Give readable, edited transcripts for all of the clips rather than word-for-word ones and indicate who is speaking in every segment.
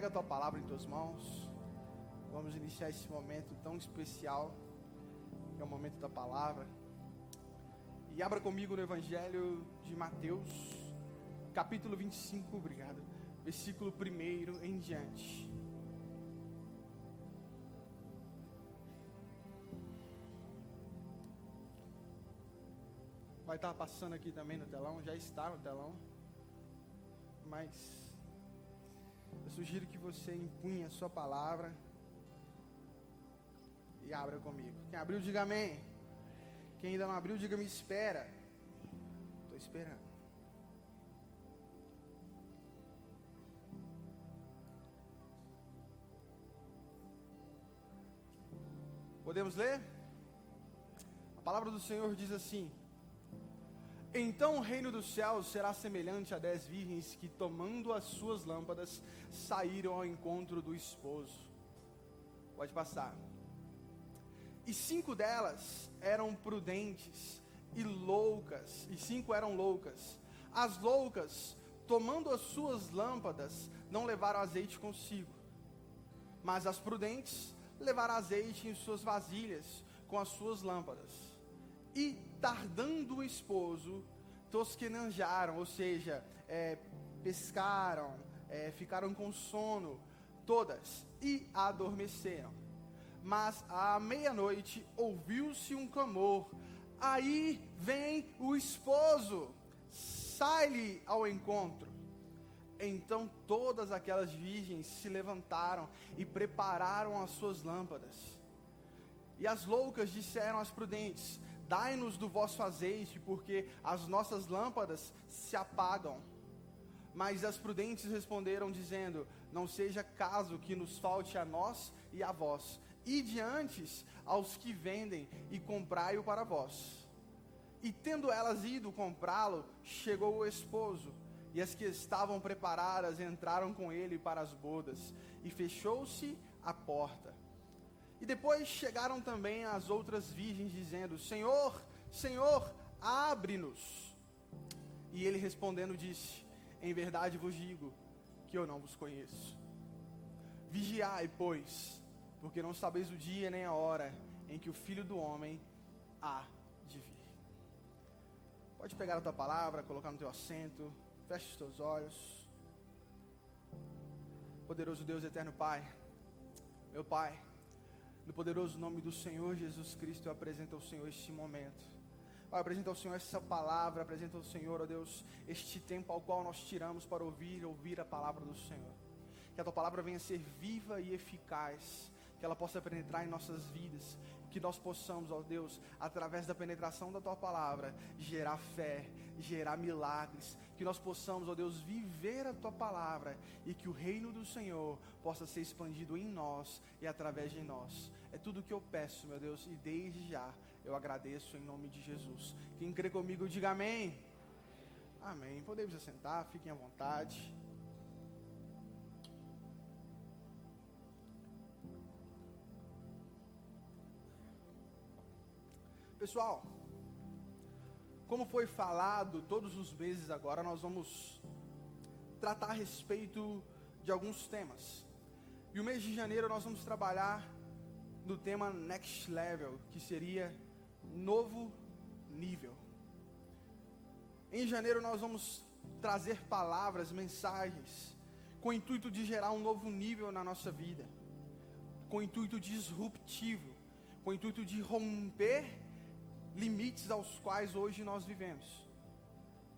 Speaker 1: pega a tua palavra em tuas mãos. Vamos iniciar esse momento tão especial, que é o momento da palavra. E abra comigo no Evangelho de Mateus, capítulo 25, obrigado, versículo 1 em diante. Vai estar passando aqui também no telão, já está no telão, mas eu sugiro que você empunhe a sua palavra e abra comigo. Quem abriu, diga amém. Quem ainda não abriu, diga me espera. Estou esperando. Podemos ler? A palavra do Senhor diz assim: então o reino dos céus será semelhante a 10 virgens que, tomando as suas lâmpadas, saíram ao encontro do esposo. Pode passar. E 5 delas eram prudentes e loucas, e 5 eram loucas. As loucas, tomando as suas lâmpadas, não levaram azeite consigo, mas as prudentes levaram azeite em suas vasilhas com as suas lâmpadas. E tardando o esposo, tosquenejaram, ou seja, pescaram, ficaram com sono, todas, e adormeceram. Mas à meia-noite ouviu-se um clamor: aí vem o esposo, sai-lhe ao encontro. Então todas aquelas virgens se levantaram e prepararam as suas lâmpadas. E as loucas disseram às prudentes: dai-nos do vosso azeite, porque as nossas lâmpadas se apagam. Mas as prudentes responderam, dizendo: não seja caso que nos falte a nós e a vós. Ide antes aos que vendem e comprai-o para vós. E tendo elas ido comprá-lo, chegou o esposo, e as que estavam preparadas entraram com ele para as bodas, e fechou-se a porta. E depois chegaram também as outras virgens, dizendo: Senhor, Senhor, abre-nos. E ele respondendo disse: em verdade vos digo que eu não vos conheço. Vigiai, pois, porque não sabeis o dia nem a hora em que o Filho do Homem há de vir. Pode pegar a tua palavra, colocar no teu assento, feche os teus olhos. Poderoso Deus, eterno Pai, meu Pai, no poderoso nome do Senhor Jesus Cristo, eu apresento ao Senhor este momento. Pai, apresento ao Senhor essa palavra, apresento ao Senhor, ó Deus, este tempo ao qual nós tiramos para ouvir a palavra do Senhor. Que a tua palavra venha ser viva e eficaz, que ela possa penetrar em nossas vidas, que nós possamos, ó Deus, através da penetração da tua palavra, gerar fé, gerar milagres, que nós possamos, ó Deus, viver a tua palavra e que o reino do Senhor possa ser expandido em nós e através de nós. É tudo o que eu peço, meu Deus, e desde já eu agradeço em nome de Jesus. Quem crê comigo, diga amém. Amém. Podemos assentar, fiquem à vontade. Pessoal, como foi falado todos os meses agora, nós vamos tratar a respeito de alguns temas. E o mês de janeiro nós vamos trabalhar no tema Next Level, que seria novo nível. Em janeiro nós vamos trazer palavras, mensagens, com o intuito de gerar um novo nível na nossa vida, com o intuito disruptivo, com o intuito de romper limites aos quais hoje nós vivemos.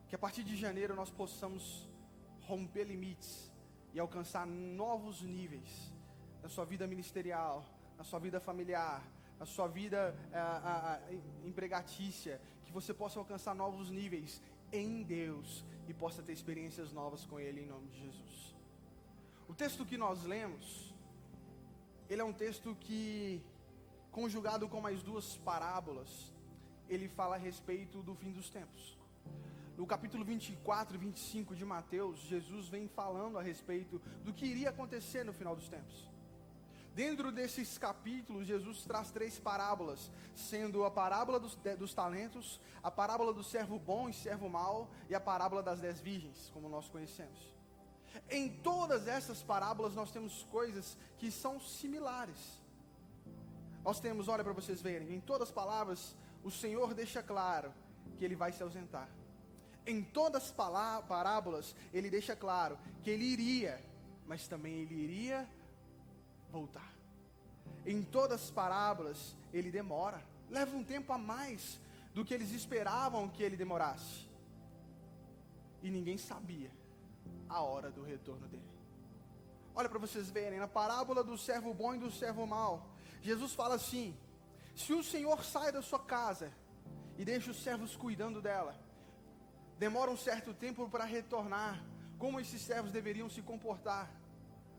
Speaker 1: Que a partir de janeiro nós possamos romper limites e alcançar novos níveis na sua vida ministerial, na sua vida familiar, na sua vida empregatícia, que você possa alcançar novos níveis em Deus e possa ter experiências novas com Ele em nome de Jesus. O texto que nós lemos, ele é um texto que, conjugado com mais 2 parábolas, ele fala a respeito do fim dos tempos. No capítulo 24 e 25 de Mateus, Jesus vem falando a respeito do que iria acontecer no final dos tempos. Dentro desses capítulos, Jesus traz 3 parábolas, sendo a parábola dos talentos, a parábola do servo bom e servo mau, e a parábola das 10 virgens, como nós conhecemos. Em todas essas parábolas nós temos coisas que são similares. Nós temos, olha para vocês verem, em todas as palavras, o Senhor deixa claro que Ele vai se ausentar. Em todas as parábolas, Ele deixa claro que Ele iria, mas também Ele iria voltar. Em todas as parábolas, Ele demora, leva um tempo a mais do que eles esperavam que Ele demorasse. E ninguém sabia a hora do retorno dele. Olha para vocês verem, na parábola do servo bom e do servo mau, Jesus fala assim: se o Senhor sai da sua casa e deixa os servos cuidando dela, demora um certo tempo para retornar, como esses servos deveriam se comportar?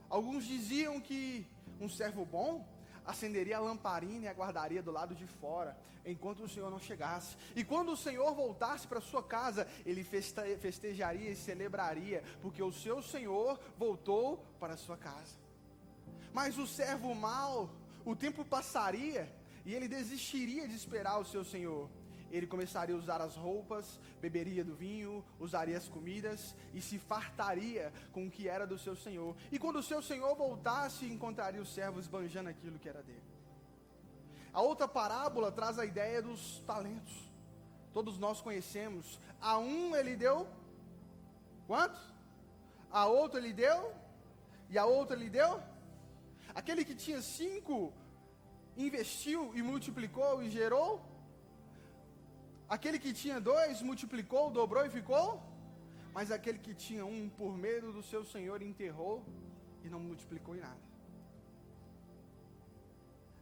Speaker 1: Alguns diziam que um servo bom acenderia a lamparina e aguardaria do lado de fora, enquanto o Senhor não chegasse. E quando o Senhor voltasse para sua casa, ele festejaria e celebraria, porque o seu Senhor voltou para a sua casa. Mas o servo mau, o tempo passaria e ele desistiria de esperar o seu Senhor. Ele começaria a usar as roupas, beberia do vinho, usaria as comidas e se fartaria com o que era do seu Senhor. E quando o seu Senhor voltasse, encontraria os servos esbanjando aquilo que era dele. A outra parábola traz a ideia dos talentos. Todos nós conhecemos. A um ele deu quantos? A outro ele deu? E a outra ele deu? Aquele que tinha 5 investiu e multiplicou e gerou? Aquele que tinha 2 multiplicou, dobrou e ficou? Mas aquele que tinha 1, por medo do seu Senhor, enterrou e não multiplicou em nada.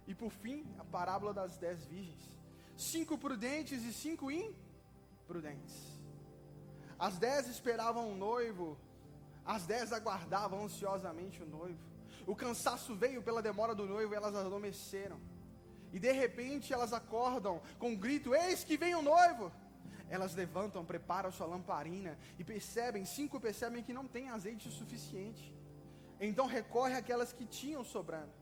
Speaker 1: E por fim, a parábola das 10 virgens. 5 prudentes e 5 imprudentes. As 10 esperavam o noivo, as 10 aguardavam ansiosamente o noivo. O cansaço veio pela demora do noivo e elas adormeceram. E de repente elas acordam com um grito: eis que vem o noivo! Elas levantam, preparam sua lamparina e percebem, 5 percebem que não tem azeite suficiente. Então recorrem àquelas que tinham sobrando.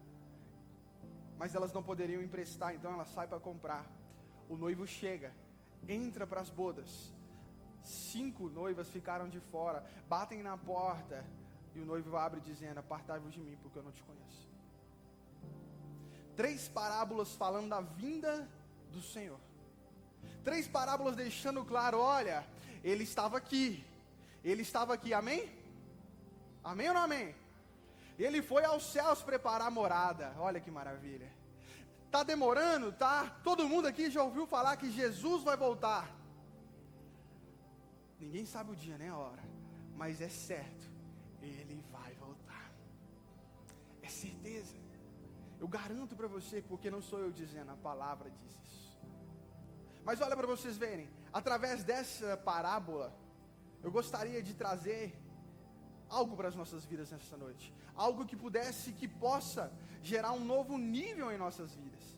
Speaker 1: Mas elas não poderiam emprestar, então elas saem para comprar. O noivo chega, entra para as bodas. 5 noivas ficaram de fora, batem na porta e o noivo abre dizendo: apartai-vos de mim, porque eu não te conheço. 3 parábolas falando da vinda do Senhor. 3 parábolas deixando claro: olha, Ele estava aqui. Ele estava aqui, amém? Amém ou não amém? Ele foi aos céus preparar morada. Olha que maravilha. Está demorando, tá? Todo mundo aqui já ouviu falar que Jesus vai voltar. Ninguém sabe o dia nem a hora, mas é certo, Ele vai voltar. É certeza. Eu garanto para você, porque não sou eu dizendo, a palavra diz isso. Mas olha para vocês verem, através dessa parábola, eu gostaria de trazer algo para as nossas vidas nessa noite. Algo que possa gerar um novo nível em nossas vidas.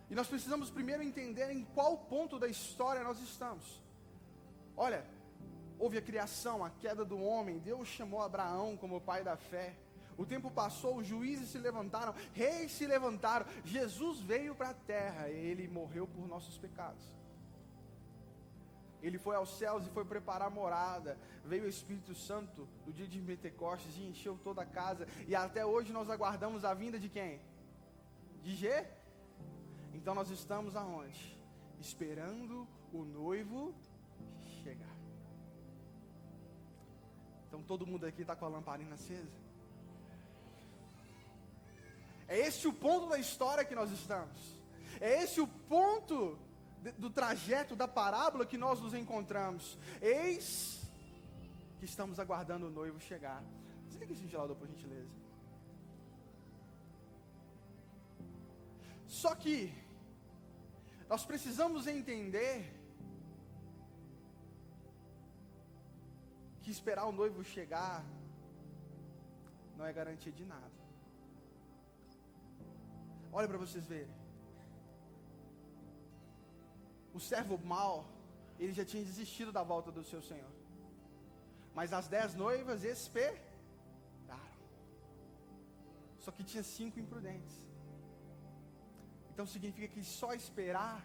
Speaker 1: E nós precisamos primeiro entender em qual ponto da história nós estamos. Olha, houve a criação, a queda do homem, Deus chamou Abraão como pai da fé. O tempo passou, os juízes se levantaram, reis se levantaram, Jesus veio para a terra, Ele morreu por nossos pecados. Ele foi aos céus e foi preparar morada. Veio o Espírito Santo no dia de Pentecostes e encheu toda a casa. E até hoje nós aguardamos a vinda de quem? De G? Então nós estamos aonde? Esperando o noivo chegar. Então todo mundo aqui está com a lamparina acesa? É esse o ponto da história que nós estamos. É esse o ponto do trajeto da parábola que nós nos encontramos. Eis que estamos aguardando o noivo chegar. Desliga esse ventilador, por gentileza. Só que nós precisamos entender que esperar o noivo chegar não é garantia de nada. Olha para vocês verem. O servo mau, ele já tinha desistido da volta do seu Senhor. Mas as 10 noivas esperaram. Só que tinha 5 imprudentes. Então significa que só esperar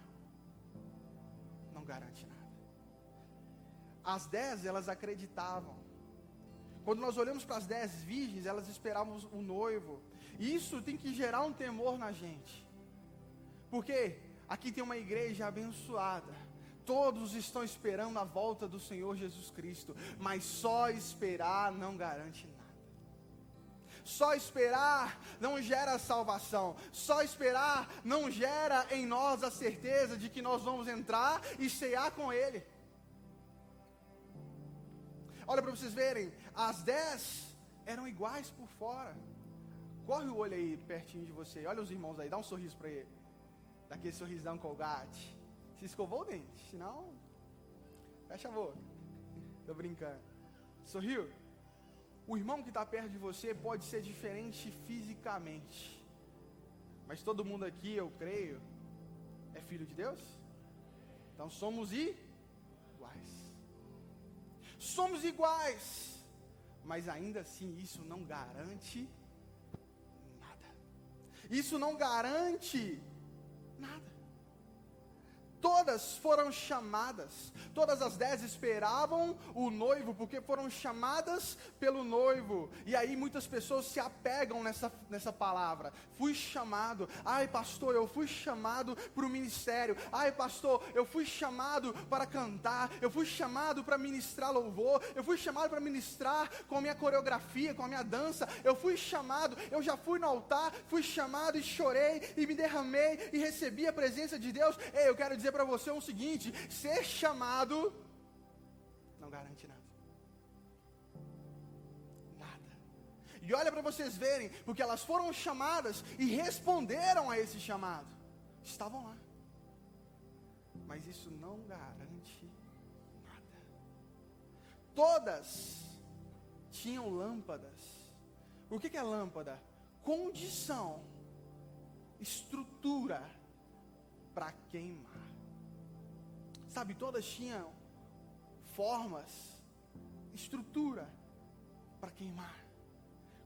Speaker 1: não garante nada. As 10, elas acreditavam. Quando nós olhamos para as 10 virgens, elas esperavam o noivo. E isso tem que gerar um temor na gente. Porque aqui tem uma igreja abençoada. Todos estão esperando a volta do Senhor Jesus Cristo. Mas só esperar não garante nada. Só esperar não gera salvação. Só esperar não gera em nós a certeza de que nós vamos entrar e cear com Ele. Olha para vocês verem, as 10 eram iguais por fora. Corre o olho aí pertinho de você. Olha os irmãos aí, dá um sorriso para ele. Daquele sorrisão Colgate. Se escovou o dente, senão fecha a boca. Tô brincando. Sorriu? O irmão que está perto de você pode ser diferente fisicamente, mas todo mundo aqui, eu creio, é filho de Deus? Então somos iguais. Somos iguais, mas ainda assim isso não garante nada. Isso não garante nada. Todas foram chamadas, todas as 10 esperavam o noivo, porque foram chamadas pelo noivo. E aí muitas pessoas se apegam nessa palavra. Fui chamado. Ai pastor, eu fui chamado para o ministério. Ai pastor, eu fui chamado para cantar. Eu fui chamado para ministrar louvor. Eu fui chamado para ministrar com a minha coreografia, com a minha dança. Eu fui chamado, eu já fui no altar, fui chamado e chorei e me derramei e recebi a presença de Deus. Ei, eu quero dizer para você o seguinte: ser chamado não garante nada. Nada. E olha para vocês verem, porque elas foram chamadas e responderam a esse chamado. Estavam lá. Mas isso não garante nada. Todas tinham lâmpadas. O que é lâmpada? Condição, estrutura para queimar. Sabe, todas tinham formas, estrutura para queimar.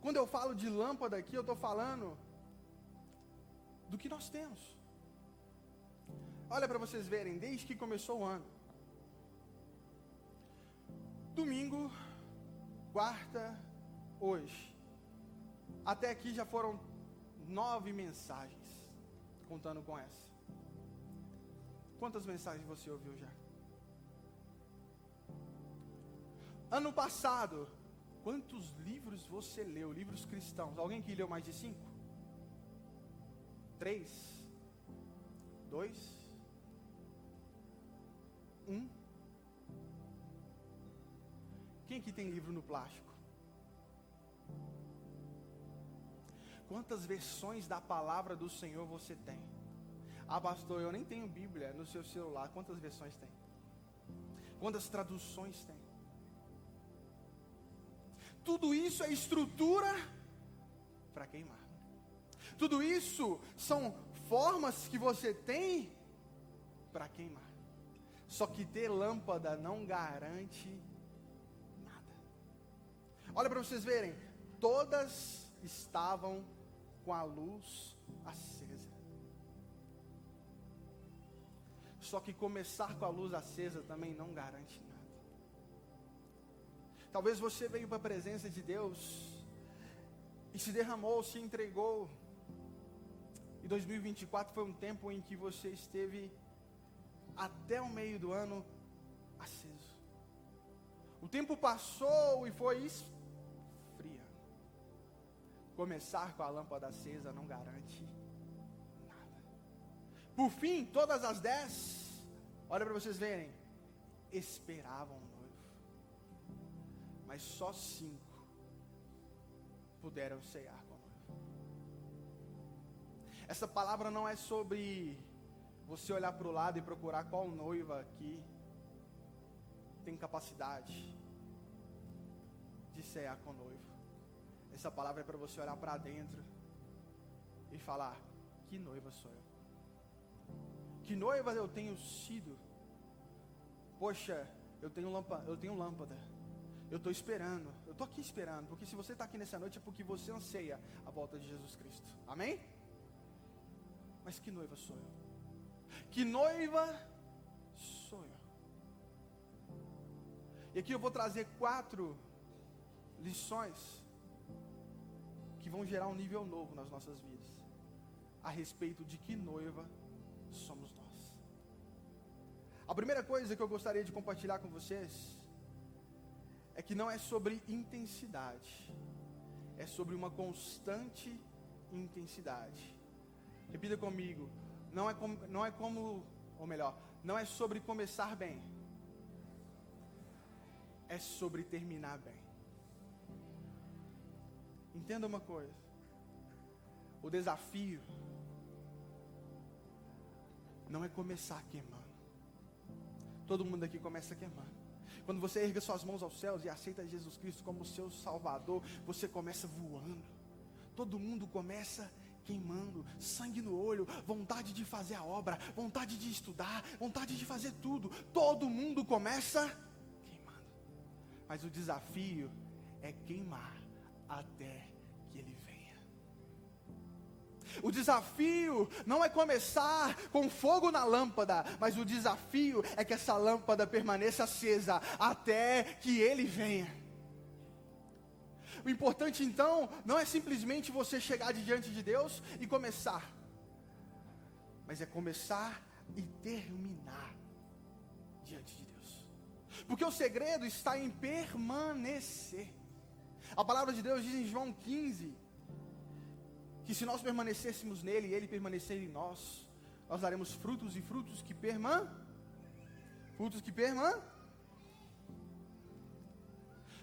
Speaker 1: Quando eu falo de lâmpada aqui, eu estou falando do que nós temos. Olha para vocês verem, desde que começou o ano. Domingo, quarta, hoje. Até aqui já foram 9 mensagens, contando com essa. Quantas mensagens você ouviu já? Ano passado, quantos livros você leu? Livros cristãos. Alguém que leu mais de 5? 3? 2? 1? Quem aqui tem livro no plástico? Quantas versões da palavra do Senhor você tem? Ah, pastor, eu nem tenho Bíblia no seu celular. Quantas versões tem? Quantas traduções tem? Tudo isso é estrutura para queimar. Tudo isso são formas que você tem para queimar. Só que ter lâmpada não garante nada. Olha para vocês verem. Todas estavam com a luz acesa. Só que começar com a luz acesa também não garante nada. Talvez você veio para a presença de Deus e se derramou, se entregou. E 2024 foi um tempo em que você esteve até o meio do ano aceso. O tempo passou e foi esfriando. Começar com a lâmpada acesa não garante. Por fim, todas as 10, olha para vocês verem, esperavam o noivo. Mas só 5 puderam cear com o noivo. Essa palavra não é sobre você olhar para o lado e procurar qual noiva aqui tem capacidade de cear com o noivo. Essa palavra é para você olhar para dentro e falar: que noiva sou eu? Que noiva eu tenho sido? Poxa, eu tenho lâmpada. Eu estou esperando. Eu estou aqui esperando. Porque se você está aqui nessa noite é porque você anseia a volta de Jesus Cristo. Amém? Mas que noiva sou eu? Que noiva sou eu? E aqui eu vou trazer 4 lições que vão gerar um nível novo nas nossas vidas, a respeito de que noiva somos nós. A primeira coisa que eu gostaria de compartilhar com vocês é que não é sobre intensidade, é sobre uma constante intensidade. Repita comigo, não é sobre começar bem, é sobre terminar bem. Entenda uma coisa, o desafio não é começar queimando. Todo mundo aqui começa queimando. Quando você ergue suas mãos aos céus e aceita Jesus Cristo como seu Salvador, você começa voando. Todo mundo começa queimando, sangue no olho, vontade de fazer a obra, vontade de estudar, vontade de fazer tudo. Todo mundo começa queimando. Mas o desafio é queimar até que Ele venha. O desafio não é começar com fogo na lâmpada, mas o desafio é que essa lâmpada permaneça acesa até que Ele venha. O importante então não é simplesmente você chegar diante de Deus e começar, mas é começar e terminar diante de Deus. Porque o segredo está em permanecer. A palavra de Deus diz em João 15, que se nós permanecêssemos nele e ele permanecer em nós, nós daremos frutos e frutos que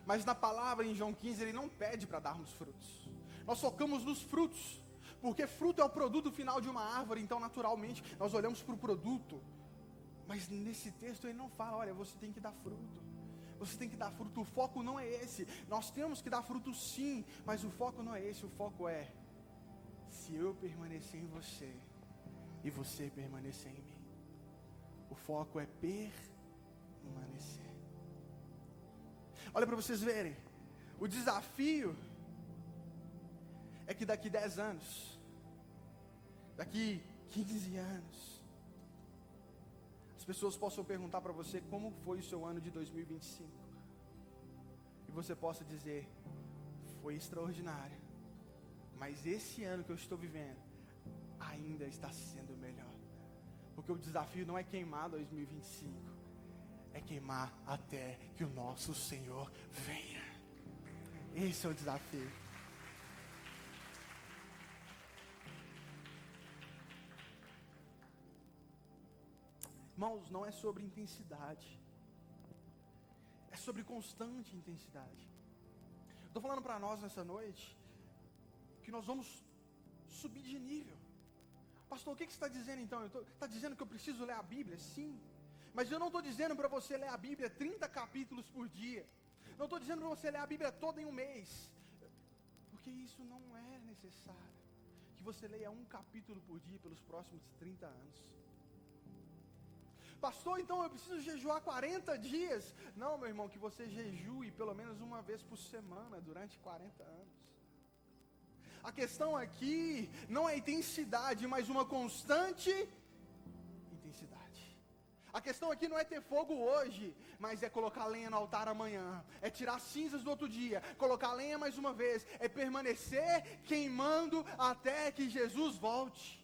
Speaker 1: Mas na palavra em João 15 ele não pede para darmos frutos. Nós focamos nos frutos, porque fruto é o produto final de uma árvore, então naturalmente nós olhamos para o produto. Mas nesse texto ele não fala, olha, você tem que dar fruto. Você tem que dar fruto, o foco não é esse. Nós temos que dar fruto sim, mas o foco não é esse, o foco é: se eu permanecer em você e você permanecer em mim. O foco é permanecer. Olha para vocês verem, o desafio é que daqui 10 anos, daqui 15 anos, as pessoas possam perguntar para você como foi o seu ano de 2025. E você possa dizer, foi extraordinário, mas esse ano que eu estou vivendo ainda está sendo melhor. Porque o desafio não é queimar 2025, é queimar até que o nosso Senhor venha. Esse é o desafio. Irmãos, não é sobre intensidade, é sobre constante intensidade. Estou falando para nós nessa noite que nós vamos subir de nível. Pastor, o que você está dizendo então? Está dizendo que eu preciso ler a Bíblia? Sim, mas eu não estou dizendo para você ler a Bíblia 30 capítulos por dia. Não estou dizendo para você ler a Bíblia toda em um mês, porque isso não é necessário. Que você leia um capítulo por dia pelos próximos 30 anos. Pastor, então eu preciso jejuar 40 dias. Não, meu irmão, que você jejue pelo menos uma vez por semana durante 40 anos. A questão aqui não é intensidade, mas uma constante intensidade. A questão aqui não é ter fogo hoje, mas é colocar lenha no altar amanhã. É tirar cinzas do outro dia, colocar lenha mais uma vez. É permanecer queimando até que Jesus volte.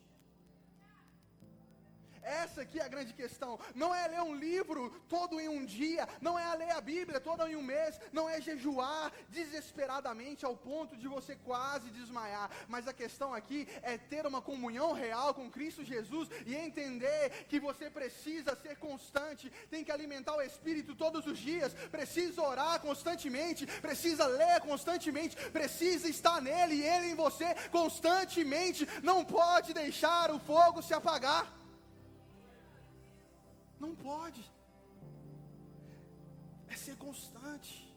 Speaker 1: Essa aqui é a grande questão. Não é ler um livro todo em um dia, não é ler a Bíblia toda em um mês, não é jejuar desesperadamente ao ponto de você quase desmaiar. Mas a questão aqui é ter uma comunhão real com Cristo Jesus e entender que você precisa ser constante, tem que alimentar o Espírito todos os dias, precisa orar constantemente, precisa ler constantemente, precisa estar nele e ele em você constantemente. Não pode deixar o fogo se apagar. Não pode. É ser constante.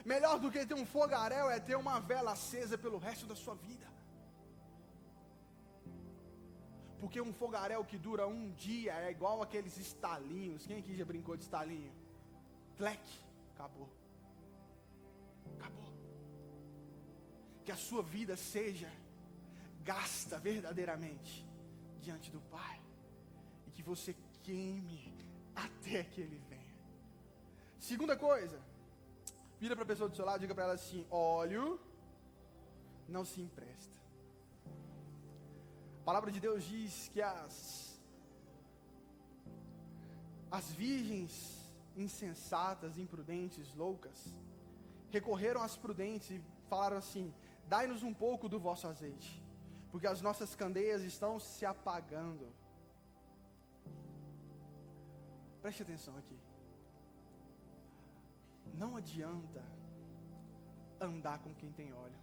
Speaker 1: Melhor do que ter um fogaréu é ter uma vela acesa pelo resto da sua vida. Porque um fogaréu que dura um dia é igual aqueles estalinhos. Quem aqui já brincou de estalinho? Tlec, acabou. Acabou. Que a sua vida seja gasta verdadeiramente diante do Pai. E que você queime até que Ele venha. Segunda coisa, Vira para a pessoa do seu lado, diga para ela assim: óleo não se empresta. A palavra de Deus diz que as virgens insensatas, imprudentes, loucas, recorreram às prudentes e falaram assim: dai-nos um pouco do vosso azeite, porque as nossas candeias estão se apagando. Preste atenção aqui. Não adianta andar com quem tem óleo.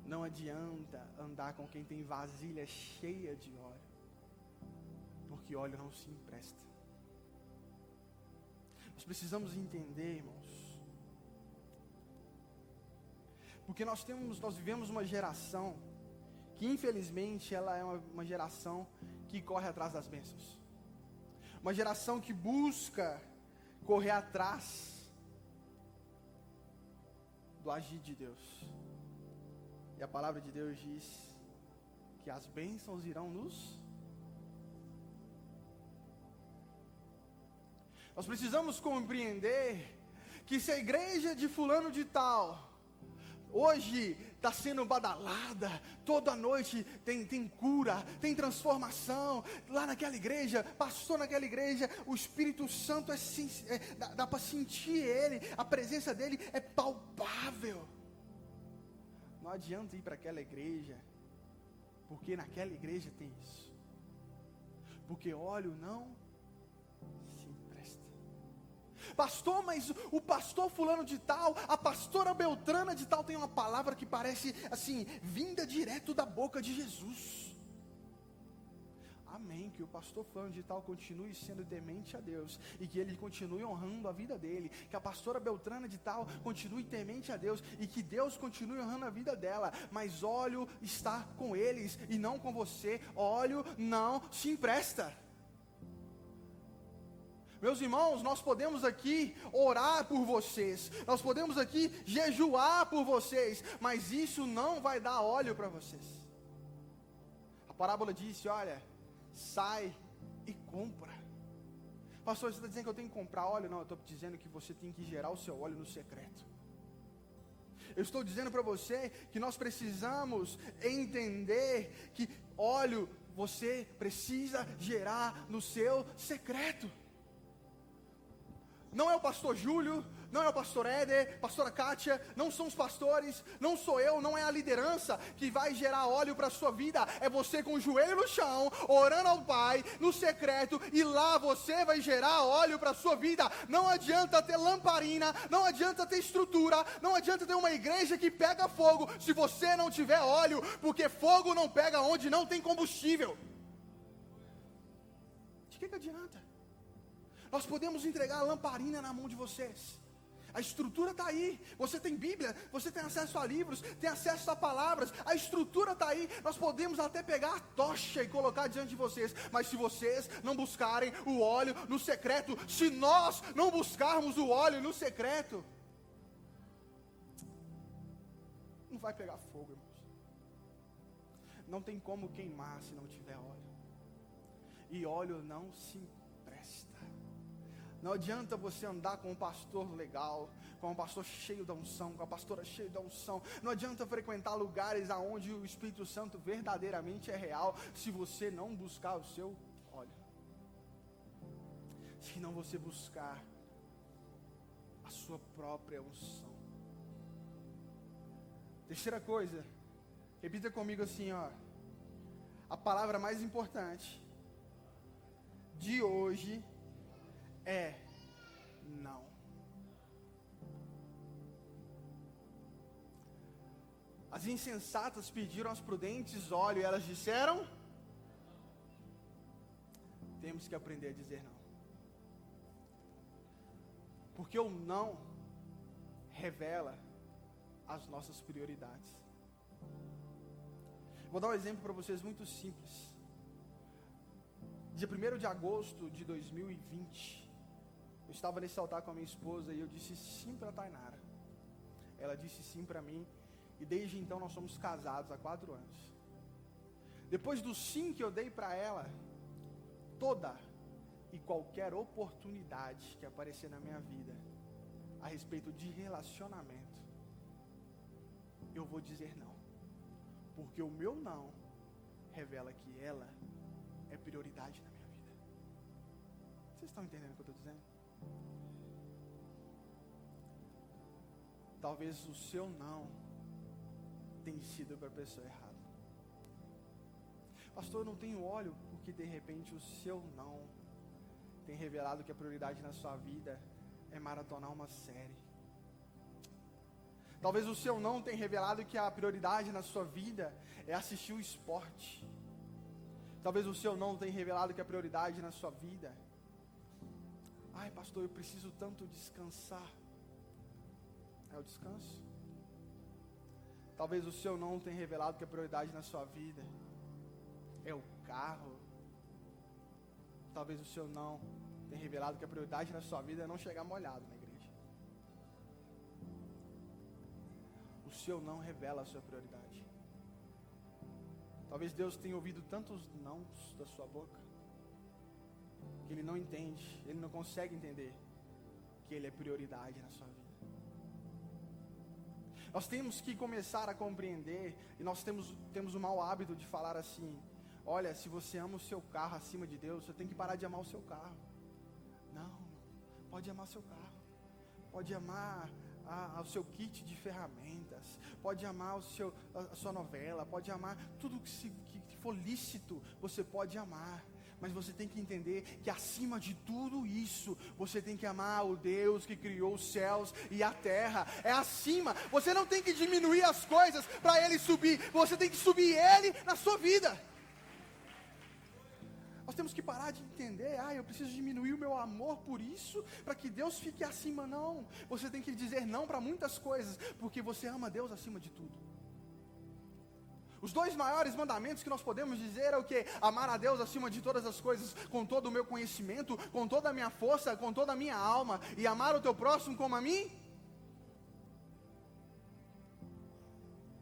Speaker 1: Não adianta andar com quem tem vasilha cheia de óleo, porque óleo não se empresta. Nós precisamos entender, irmãos, porque nós vivemos uma geração que infelizmente ela é uma geração que corre atrás das bênçãos, uma geração que busca correr atrás do agir de Deus. E a palavra de Deus diz que as bênçãos irão Nós precisamos compreender que se a igreja de fulano de tal hoje está sendo badalada, toda noite tem cura, tem transformação, lá naquela igreja, pastor naquela igreja, o Espírito Santo dá para sentir ele, a presença dele é palpável. Não adianta ir para aquela igreja, porque naquela igreja tem isso, porque óleo não se empresta. Pastor, mas o pastor fulano de tal, a pastora Beltrana de tal tem uma palavra que parece assim, vinda direto da boca de Jesus. Amém, que o pastor fulano de tal continue sendo temente a Deus, e que ele continue honrando a vida dele, que a pastora Beltrana de tal continue temente a Deus, e que Deus continue honrando a vida dela, mas óleo está com eles, e não com você. Óleo não se empresta. Meus irmãos, nós podemos aqui orar por vocês, nós podemos aqui jejuar por vocês, mas isso não vai dar óleo para vocês. A parábola disse: olha, sai e compra. Pastor, você está dizendo que eu tenho que comprar óleo? Não, eu estou dizendo que você tem que gerar o seu óleo no secreto. Eu estou dizendo para você que nós precisamos entender que óleo você precisa gerar no seu secreto. Não é o pastor Júlio, não é o pastor Éder, pastora Kátia, não são os pastores, não sou eu, não é a liderança que vai gerar óleo para a sua vida. É você com o joelho no chão, orando ao Pai, no secreto, e lá você vai gerar óleo para a sua vida. Não adianta ter lamparina, não adianta ter estrutura, não adianta ter uma igreja que pega fogo, se você não tiver óleo, porque fogo não pega onde não tem combustível. De que adianta? Nós podemos entregar a lamparina na mão de vocês. A estrutura está aí. Você tem Bíblia, você tem acesso a livros, tem acesso a palavras. A estrutura está aí. Nós podemos até pegar a tocha e colocar diante de vocês. Mas se vocês não buscarem o óleo no secreto, se nós não buscarmos o óleo no secreto, não vai pegar fogo, irmãos. Não tem como queimar se não tiver óleo. E óleo não se empresta. Não adianta você andar com um pastor legal, com um pastor cheio da unção, com a pastora cheia da unção. Não adianta frequentar lugares aonde o Espírito Santo verdadeiramente é real, se você não buscar o seu óleo. Se não você buscar a sua própria unção. Terceira coisa, repita comigo assim, ó. A palavra mais importante de hoje é não. As insensatas pediram às prudentes óleo e elas disseram: temos que aprender a dizer não. Porque o não revela as nossas prioridades. Vou dar um exemplo para vocês muito simples. Dia 1º de agosto de 2020, eu estava nesse altar com a minha esposa e eu disse sim para a Tainara. Ela disse sim para mim, e desde então nós somos casados há 4 anos. Depois do sim que eu dei para ela, toda e qualquer oportunidade que aparecer na minha vida, a respeito de relacionamento, eu vou dizer não. Porque o meu não revela que ela é prioridade na minha vida. Vocês estão entendendo o que eu estou dizendo? Talvez o seu não tenha sido para a pessoa errada. Pastor, eu não tenho óleo porque de repente o seu não tem revelado que a prioridade na sua vida é maratonar uma série. Talvez o seu não tenha revelado que a prioridade na sua vida é assistir o esporte. Talvez o seu não tenha revelado que a prioridade na sua vida, ai pastor, eu preciso tanto descansar. É o descanso. Talvez o seu não tenha revelado que a prioridade na sua vida é o carro. Talvez o seu não tenha revelado que a prioridade na sua vida é não chegar molhado na igreja. O seu não revela a sua prioridade. Talvez Deus tenha ouvido tantos nãos da sua boca que Ele não entende, Ele não consegue entender que Ele é prioridade na sua vida. Nós temos que começar a compreender, e nós temos o mau hábito de falar assim: olha, se você ama o seu carro acima de Deus, você tem que parar de amar o seu carro. Não, pode amar seu carro, pode amar o seu kit de ferramentas, pode amar a sua novela, pode amar tudo que for lícito, você pode amar. Mas você tem que entender que acima de tudo isso, você tem que amar o Deus que criou os céus e a terra. É acima. Você não tem que diminuir as coisas para Ele subir. Você tem que subir Ele na sua vida. Nós temos que parar de entender, eu preciso diminuir o meu amor por isso, para que Deus fique acima. Não. Você tem que dizer não para muitas coisas, porque você ama Deus acima de tudo. Os 2 maiores mandamentos que nós podemos dizer é o quê? Amar a Deus acima de todas as coisas, com todo o meu conhecimento, com toda a minha força, com toda a minha alma, e amar o teu próximo como a mim.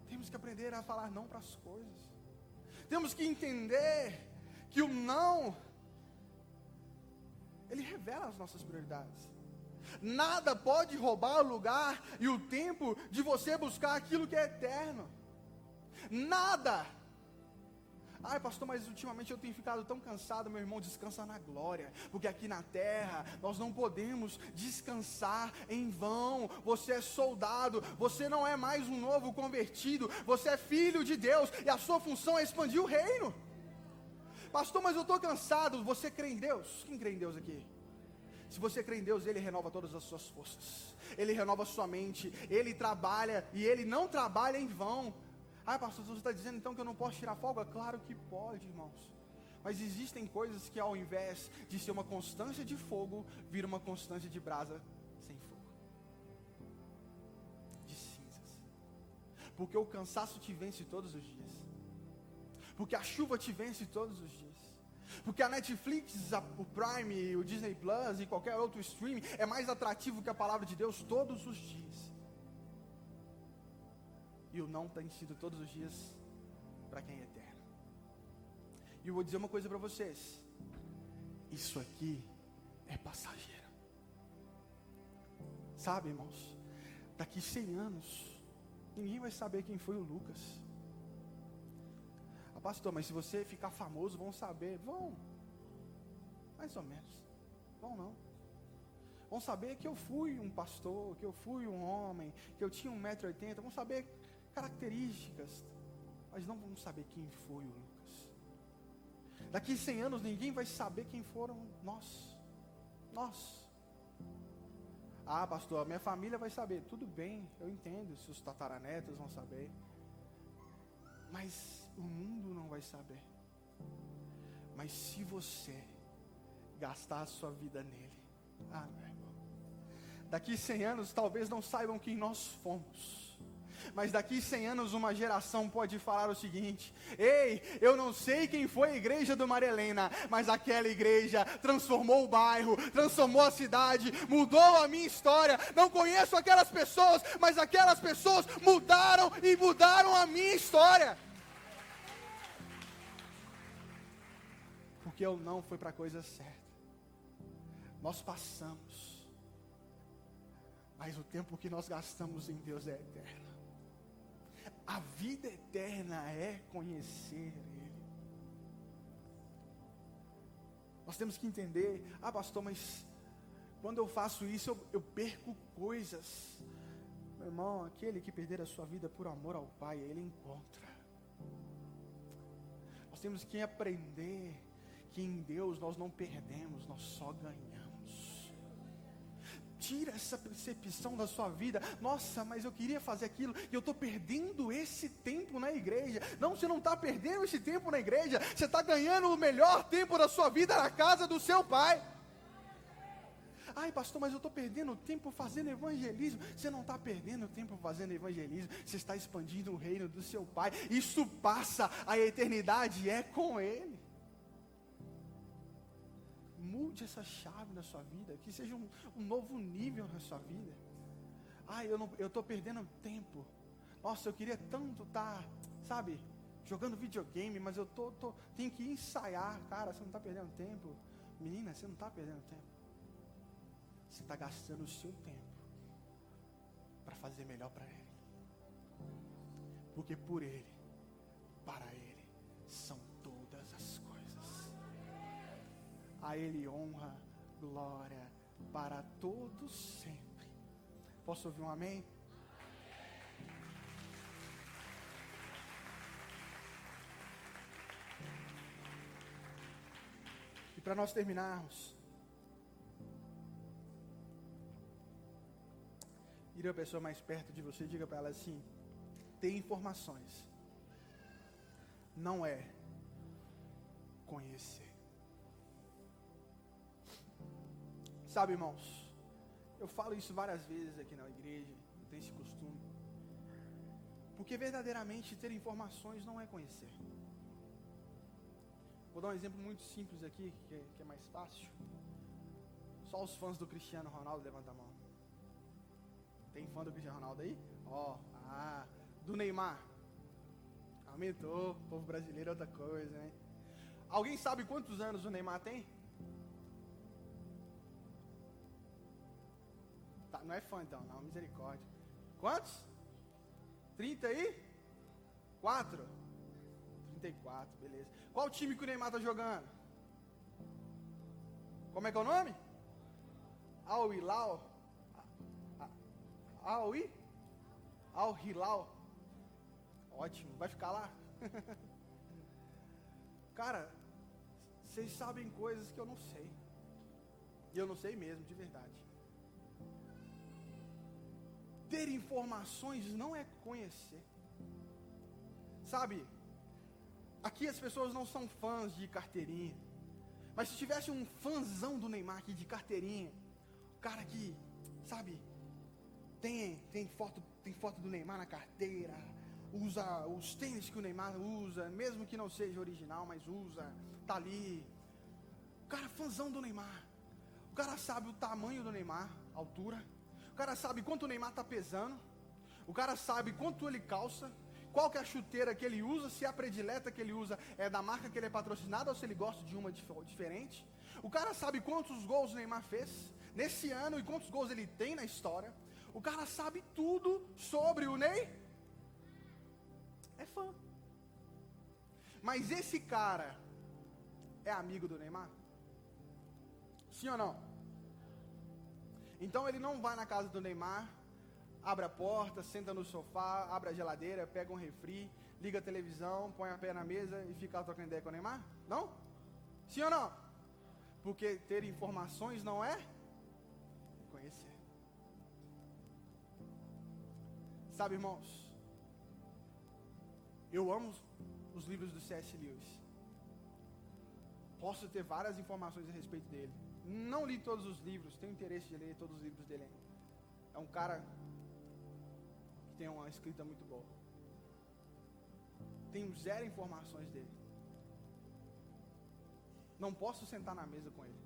Speaker 1: Temos que aprender a falar não para as coisas. Temos que entender que o não, ele revela as nossas prioridades. Nada pode roubar o lugar e o tempo de você buscar aquilo que é eterno. Nada. Ai pastor, mas ultimamente eu tenho ficado tão cansado. Meu irmão, descansa na glória, porque aqui na terra nós não podemos descansar em vão. Você é soldado, você não é mais um novo convertido, você é filho de Deus, e a sua função é expandir o reino. Pastor, mas eu estou cansado. Você crê em Deus? Quem crê em Deus aqui? Se você crê em Deus, Ele renova todas as suas forças, Ele renova a sua mente, Ele trabalha, e Ele não trabalha em vão. Pastor, você está dizendo então que eu não posso tirar folga? Claro que pode, irmãos. Mas existem coisas que ao invés de ser uma constância de fogo, vira uma constância de brasa sem fogo, de cinzas. Porque o cansaço te vence todos os dias, porque a chuva te vence todos os dias, porque a Netflix, o Prime, o Disney Plus e qualquer outro streaming é mais atrativo que a palavra de Deus todos os dias. E o não tem sido todos os dias para quem é eterno. E eu vou dizer uma coisa para vocês: isso aqui é passageiro. Sabe, irmãos, daqui 100 anos ninguém vai saber quem foi o Lucas. Pastor, mas se você ficar famoso, vão saber. Vão, mais ou menos. Vão não. Vão saber que eu fui um pastor, que eu fui um homem, que eu tinha 1,80 m. Vão saber características, mas não vão saber quem foi o Lucas. Daqui 100 anos ninguém vai saber quem foram nós. Pastor, a minha família vai saber. Tudo bem, eu entendo, se os tataranetos vão saber, mas o mundo não vai saber. Mas se você gastar a sua vida nele, meu irmão, daqui 100 anos talvez não saibam quem nós fomos, mas daqui 100 anos uma geração pode falar o seguinte: ei, eu não sei quem foi a igreja do Maria Helena, mas aquela igreja transformou o bairro, transformou a cidade, mudou a minha história. Não conheço aquelas pessoas, mas aquelas pessoas mudaram e mudaram a minha história. Porque eu não fui para a coisa certa. Nós passamos mas o tempo que nós gastamos em Deus é eterno. A vida eterna é conhecer Ele. Nós temos que entender, pastor, mas quando eu faço isso, eu perco coisas. Meu irmão, aquele que perder a sua vida por amor ao Pai, Ele encontra. Nós temos que aprender que em Deus nós não perdemos, nós só ganhamos. Tira essa percepção da sua vida. Nossa, mas eu queria fazer aquilo e eu estou perdendo esse tempo na igreja. Não, você não está perdendo esse tempo na igreja. Você está ganhando o melhor tempo da sua vida na casa do seu Pai. Ai, pastor, mas eu estou perdendo tempo fazendo evangelismo. Você não está perdendo tempo fazendo evangelismo. Você está expandindo o reino do seu Pai. Isso passa, a eternidade é com Ele. Mude essa chave na sua vida, que seja um novo nível na sua vida. Eu estou perdendo tempo. Nossa, eu queria tanto estar, jogando videogame, mas eu tenho que ensaiar. Cara, você não está perdendo tempo. Menina, você não está perdendo tempo. Você está gastando o seu tempo para fazer melhor para Ele. Porque por Ele, para Ele, são todas as coisas. A Ele honra, glória, para todos sempre. Posso ouvir um amém? E para nós terminarmos, vira a pessoa mais perto de você e diga para ela assim: ter informações não é conhecer. Sabe, irmãos, eu falo isso várias vezes aqui na igreja, eu tenho esse costume, porque verdadeiramente ter informações não é conhecer. Vou dar um exemplo muito simples aqui, que é mais fácil. Só os fãs do Cristiano Ronaldo, levanta a mão. Tem fã do Cristiano Ronaldo aí? Do Neymar. Aumentou, o povo brasileiro é outra coisa, né? Alguém sabe quantos anos o Neymar tem? Tá, não é fã então, não, misericórdia. Quantos? 34? 34, beleza. Qual time que o Neymar tá jogando? Como é que é o nome? Al Hilal. Al Hilal. Ótimo, vai ficar lá? Cara, vocês sabem coisas que eu não sei. E eu não sei mesmo, de verdade. Ter informações não é conhecer. Sabe, aqui as pessoas não são fãs de carteirinha. Mas se tivesse um fãzão do Neymar aqui de carteirinha, o cara que, tem foto do Neymar na carteira, usa os tênis que o Neymar usa, mesmo que não seja original, mas usa, tá ali. O cara fãzão do Neymar. O cara sabe o tamanho do Neymar, altura. O cara sabe quanto o Neymar tá pesando. O cara sabe quanto ele calça, qual que é a chuteira que ele usa, se a predileta que ele usa é da marca que ele é patrocinado ou se ele gosta de uma diferente. O cara sabe quantos gols o Neymar fez nesse ano e quantos gols ele tem na história. O cara sabe tudo sobre o Ney. É fã. Mas esse cara é amigo do Neymar? Sim ou não? Então ele não vai na casa do Neymar, abre a porta, senta no sofá, abre a geladeira, pega um refri, liga a televisão, põe a pé na mesa e fica trocando ideia com o Neymar? Não? Sim ou não? Porque ter informações não é conhecer. Sabe, irmãos, eu amo os livros do C.S. Lewis. Posso ter várias informações a respeito dele. Não li todos os livros, tenho interesse de ler todos os livros dele ainda. É um cara que tem uma escrita muito boa. Tenho zero informações dele. Não posso sentar na mesa com ele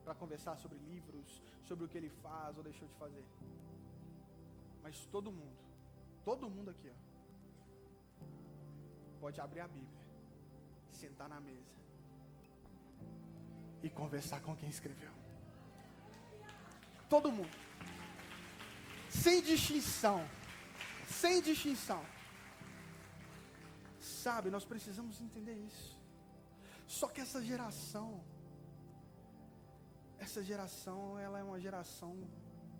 Speaker 1: para conversar sobre livros, sobre o que ele faz ou deixou de fazer. Mas todo mundo aqui, pode abrir a Bíblia, sentar na mesa e conversar com quem escreveu. Todo mundo. Sem distinção. Sem distinção. Sabe, nós precisamos entender isso. Só que essa geração, ela é uma geração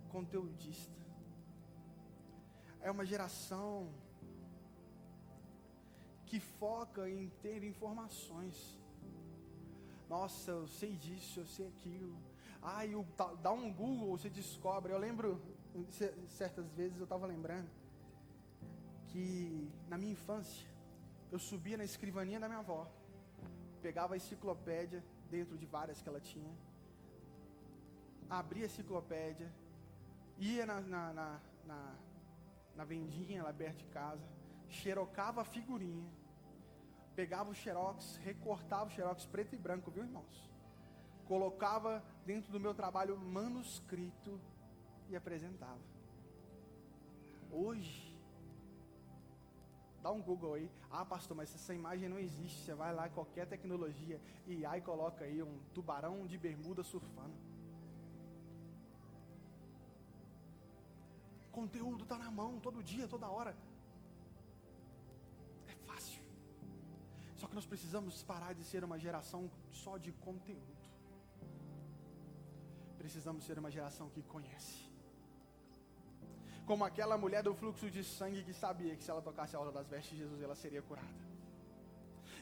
Speaker 1: conteudista. É uma geração que foca em ter informações. Nossa, eu sei disso, eu sei aquilo. Dá um Google, você descobre. Eu lembro, certas vezes eu estava lembrando, que na minha infância, eu subia na escrivaninha da minha avó, pegava a enciclopédia, dentro de várias que ela tinha, abria a enciclopédia, ia na vendinha lá perto de casa, xerocava a figurinha, pegava o xerox, recortava o xerox preto e branco, viu, irmãos? Colocava dentro do meu trabalho manuscrito e apresentava. Hoje, dá um Google aí. Pastor, mas essa imagem não existe. Você vai lá, qualquer tecnologia, IA, e coloca aí um tubarão de bermuda surfando. O conteúdo está na mão, todo dia, toda hora. É fácil. Só que nós precisamos parar de ser uma geração só de conteúdo. Precisamos ser uma geração que conhece. Como aquela mulher do fluxo de sangue que sabia que se ela tocasse a orla das vestes de Jesus, ela seria curada.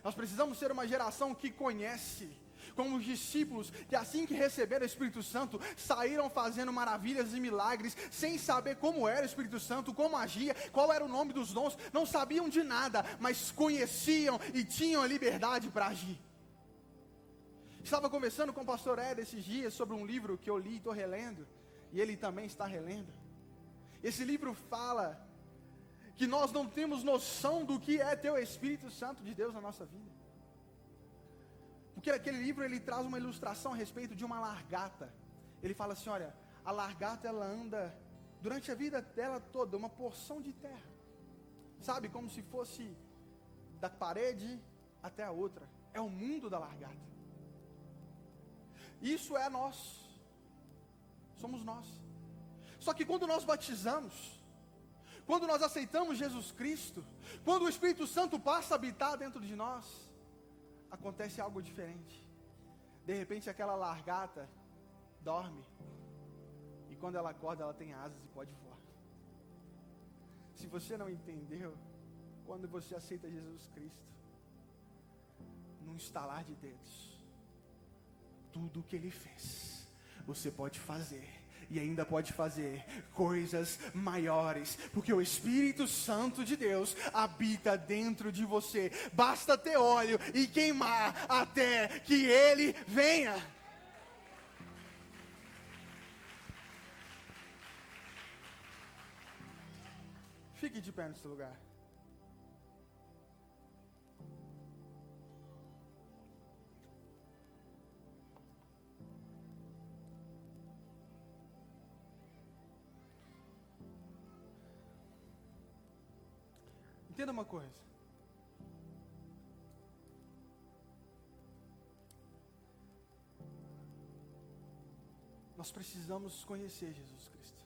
Speaker 1: Nós precisamos ser uma geração que conhece, como os discípulos, que assim que receberam o Espírito Santo, saíram fazendo maravilhas e milagres, sem saber como era o Espírito Santo, como agia, qual era o nome dos dons, não sabiam de nada, mas conheciam e tinham a liberdade para agir. Estava conversando com o pastor Ed esses dias sobre um livro que eu li e estou relendo, e ele também está relendo. Esse livro fala que nós não temos noção do que é ter o Espírito Santo de Deus na nossa vida. Porque aquele livro, ele traz uma ilustração a respeito de uma largata. Ele fala assim, olha, a largata ela anda, durante a vida dela toda, uma porção de terra. Sabe, como se fosse da parede até a outra. É o mundo da largata. Isso é nós. Somos nós. Só que quando nós batizamos, quando nós aceitamos Jesus Cristo, quando o Espírito Santo passa a habitar dentro de nós, acontece algo diferente. De repente aquela largata dorme, e quando ela acorda ela tem asas e pode voar. Se você não entendeu, quando você aceita Jesus Cristo, num estalar de dedos, tudo o que Ele fez, você pode fazer. E ainda pode fazer coisas maiores, porque o Espírito Santo de Deus habita dentro de você. Basta ter óleo e queimar até que Ele venha. Fique de pé nesse lugar. Entenda uma coisa. Nós precisamos conhecer Jesus Cristo.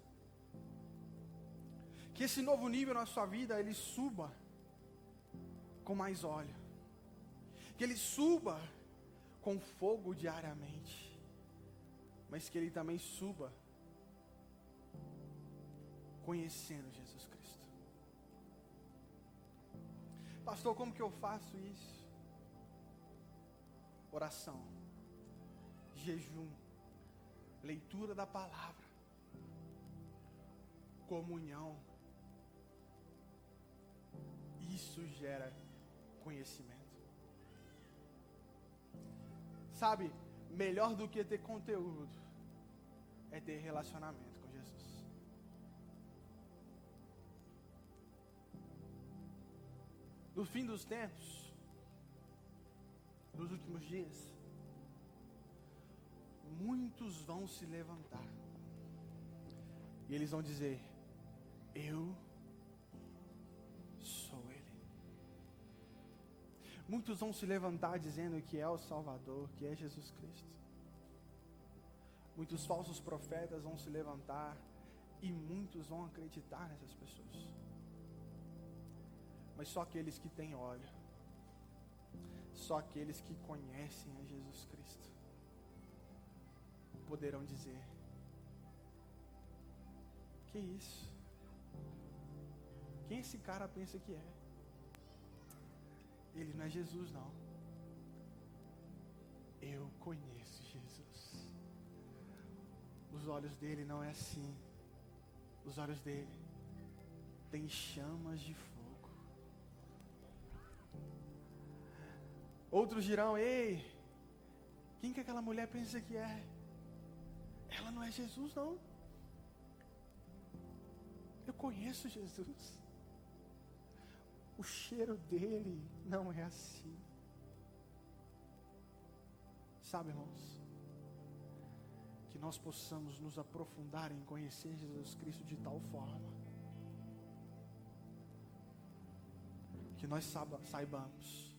Speaker 1: Que esse novo nível na sua vida, ele suba com mais óleo. Que ele suba com fogo diariamente. Mas que ele também suba conhecendo Jesus Cristo. Pastor, como que eu faço isso? Oração, jejum, leitura da palavra, comunhão. Isso gera conhecimento. Sabe, melhor do que ter conteúdo é ter relacionamento com Jesus. No fim dos tempos, nos últimos dias, muitos vão se levantar e eles vão dizer: eu sou Ele. Muitos vão se levantar dizendo que é o Salvador, que é Jesus Cristo. Muitos falsos profetas vão se levantar E muitos vão acreditar nessas pessoas. Mas só aqueles que têm óleo, só aqueles que conhecem a Jesus Cristo, poderão dizer: que isso? Quem esse cara pensa que é? Ele não é Jesus, não. Eu conheço Jesus. Os olhos dele não é assim. Os olhos dele têm chamas de fogo. Outros dirão: ei, quem que aquela mulher pensa que é? Ela não é Jesus, não. Eu conheço Jesus. O cheiro dele não é assim. Sabe, irmãos, que nós possamos nos aprofundar em conhecer Jesus Cristo de tal forma que nós saibamos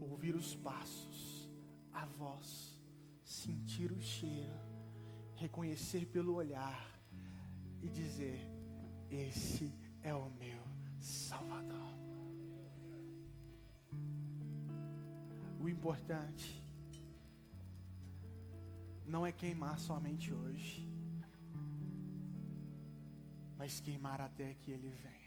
Speaker 1: ouvir os passos, a voz, sentir o cheiro, reconhecer pelo olhar e dizer: esse é o meu Salvador. O importante não é queimar somente hoje, mas queimar até que Ele venha.